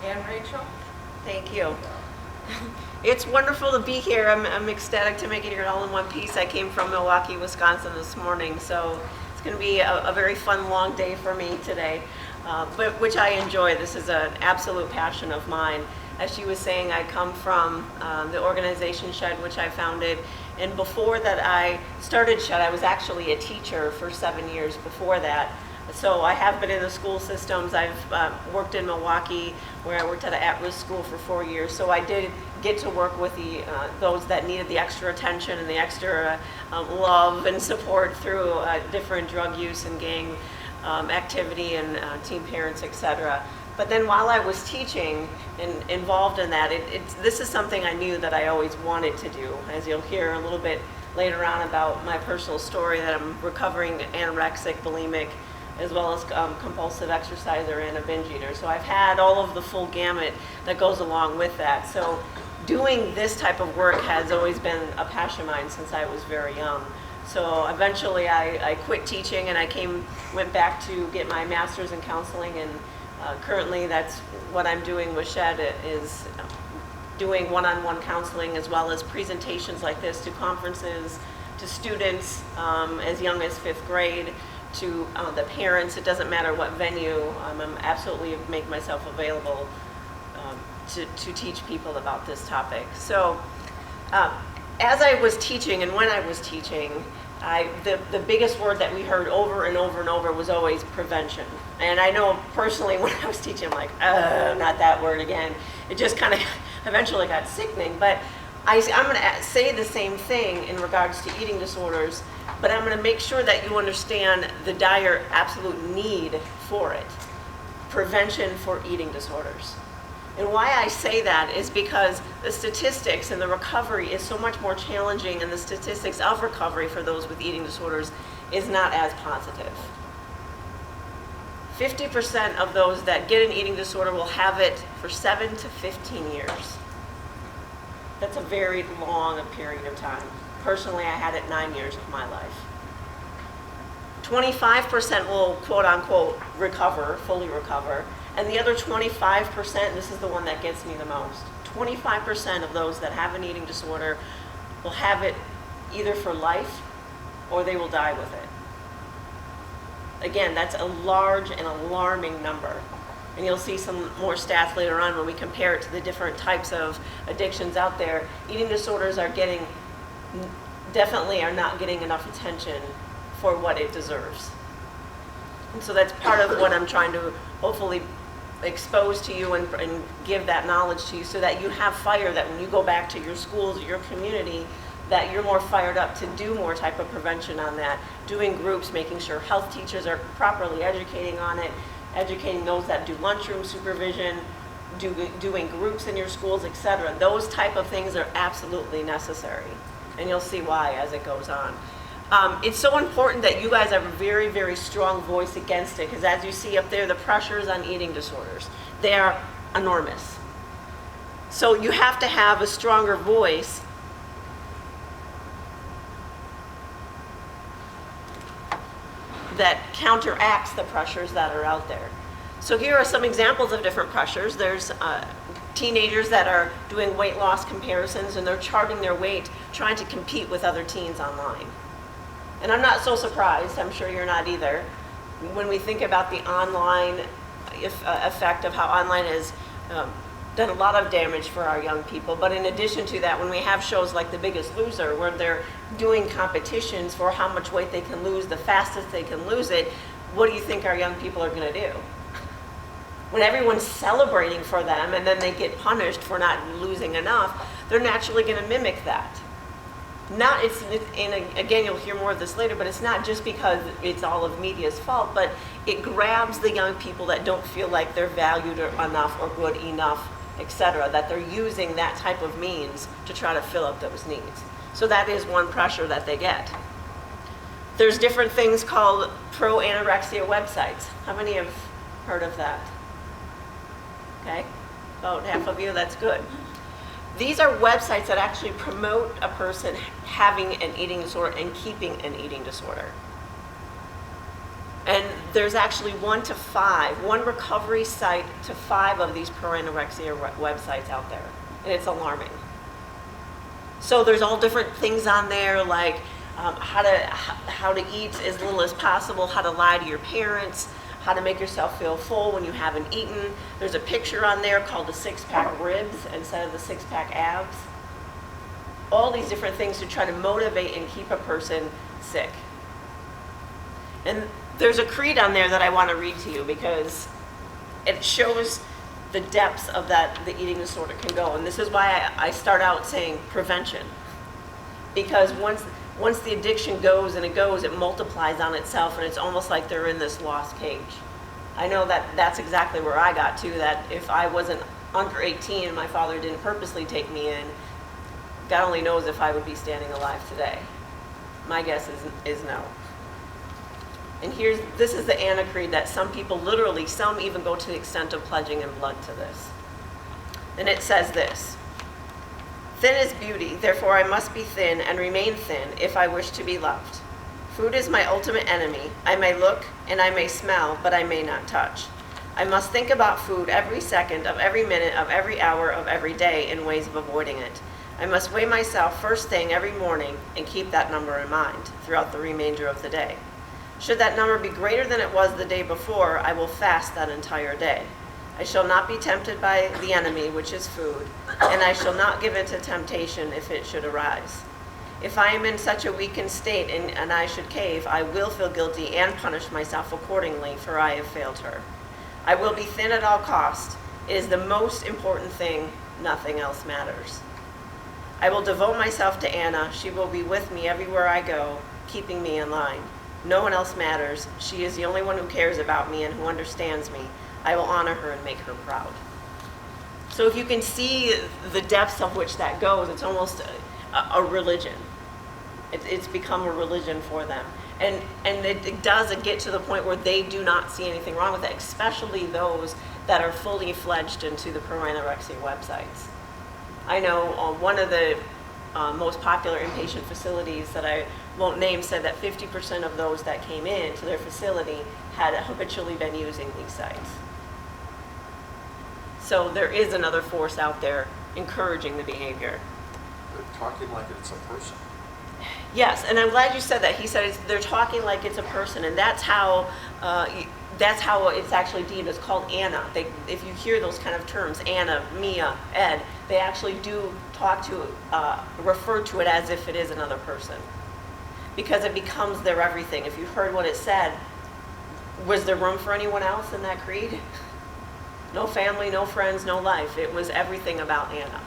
And Rachel? Thank you. It's wonderful to be here. I'm ecstatic to make it here all in one piece. I came from Milwaukee, Wisconsin this morning, so it's going to be a very fun, long day for me today, but which I enjoy. This is an absolute passion of mine. As she was saying, I come from the organization SHED, which I founded, and before that I started SHED, I was actually a teacher for 7 years before that. So I have been in the school systems. I've worked in Milwaukee, where I worked at an at-risk school for 4 years. So I did get to work with those that needed the extra attention and the extra love and support through different drug use and gang activity and teen parents, etc. But then while I was teaching and involved in that, this is something I knew that I always wanted to do. As you'll hear a little bit later on about my personal story, that I'm recovering anorexic, bulimic, as well as compulsive exerciser and a binge eater. So I've had all of the full gamut that goes along with that. So doing this type of work has always been a passion of mine since I was very young. So eventually I quit teaching and I went back to get my master's in counseling, and currently that's what I'm doing with SHED, is doing one-on-one counseling as well as presentations like this to conferences, to students as young as 5th grade, to the parents. It doesn't matter what venue. I'm absolutely make myself available to teach people about this topic. So as I was teaching and when I was teaching, the biggest word that we heard over and over and over was always prevention. And I know personally when I was teaching, I'm like, not that word again. It just kind of eventually got sickening. But I'm going to say the same thing in regards to eating disorders, but I'm going to make sure that you understand the dire absolute need for it. Prevention for eating disorders. And why I say that is because the statistics and the recovery is so much more challenging, and the statistics of recovery for those with eating disorders is not as positive. 50% of those that get an eating disorder will have it for 7 to 15 years. That's a very long period of time. Personally, I had it 9 years of my life. 25% will, quote unquote, recover, fully recover, and the other 25%, this is the one that gets me the most, 25% of those that have an eating disorder will have it either for life or they will die with it. Again, that's a large and alarming number. And you'll see some more stats later on when we compare it to the different types of addictions out there. Eating disorders definitely are not getting enough attention for what it deserves. And so that's part of what I'm trying to hopefully expose to you and give that knowledge to you, so that you have fire, that when you go back to your schools or your community, that you're more fired up to do more type of prevention on that, doing groups, making sure health teachers are properly educating on it, educating those that do lunchroom supervision, doing groups in your schools, etc. Those type of things are absolutely necessary, and you'll see why as it goes on. It's so important that you guys have a very, very strong voice against it, because as you see up there, the pressures on eating disorders, they are enormous. So you have to have a stronger voice that counteracts the pressures that are out there. So here are some examples of different pressures. There's teenagers that are doing weight loss comparisons, and they're charting their weight, trying to compete with other teens online. And I'm not so surprised, I'm sure you're not either, when we think about the online effect of how online has done a lot of damage for our young people. But in addition to that, when we have shows like The Biggest Loser, where they're doing competitions for how much weight they can lose, the fastest they can lose it, what do you think our young people are going to do? When everyone's celebrating for them and then they get punished for not losing enough, they're naturally going to mimic that. And again, you'll hear more of this later, but it's not just because it's all of media's fault, but it grabs the young people that don't feel like they're valued enough or good enough, etc., that they're using that type of means to try to fill up those needs. So that is one pressure that they get. There's different things called pro-anorexia websites. How many have heard of that? Okay, about half of you, that's good. These are websites that actually promote a person having an eating disorder and keeping an eating disorder. And there's actually 1 to 5, one recovery site to 5 of these pro-anorexia websites out there. And it's alarming. So there's all different things on there, like how to eat as little as possible, how to lie to your parents, how to make yourself feel full when you haven't eaten. There's a picture on there called the 6-pack ribs instead of the 6-pack abs. All these different things to try to motivate and keep a person sick. And there's a creed on there that I want to read to you because it shows the depths of that the eating disorder can go. And this is why I start out saying prevention. Because once the addiction goes, it multiplies on itself, and it's almost like they're in this lost cage. I know that's exactly where I got to, that if I wasn't under 18 and my father didn't purposely take me in, God only knows if I would be standing alive today. My guess is no. And this is the Anna Creed that some people literally, some even go to the extent of pledging in blood to this. And it says this: "Thin is beauty, therefore I must be thin and remain thin if I wish to be loved. Food is my ultimate enemy. I may look and I may smell, but I may not touch. I must think about food every second of every minute of every hour of every day in ways of avoiding it. I must weigh myself first thing every morning and keep that number in mind throughout the remainder of the day. Should that number be greater than it was the day before, I will fast that entire day. I shall not be tempted by the enemy, which is food, and I shall not give in to temptation if it should arise. If I am in such a weakened state and I should cave, I will feel guilty and punish myself accordingly, for I have failed her. I will be thin at all cost. It is the most important thing. Nothing else matters. I will devote myself to Anna. She will be with me everywhere I go, keeping me in line. No one else matters. She is the only one who cares about me and who understands me. I will honor her and make her proud." So if you can see the depths of which that goes, it's almost a religion. It's become a religion for them. And it does get to the point where they do not see anything wrong with it, especially those that are fully fledged into the pro-anorexia websites. I know one of the most popular inpatient facilities that I won't name said that 50% of those that came in to their facility had habitually been using these sites. So there is another force out there encouraging the behavior. They're talking like it's a person. Yes, and I'm glad you said that. He said they're talking like it's a person, and that's how it's actually deemed. It's called Anna. If you hear those kind of terms, Anna, Mia, Ed, they actually do refer to it as if it is another person, because it becomes their everything. If you heard what it said, was there room for anyone else in that creed? No family, no friends, no life. It was everything about Anna.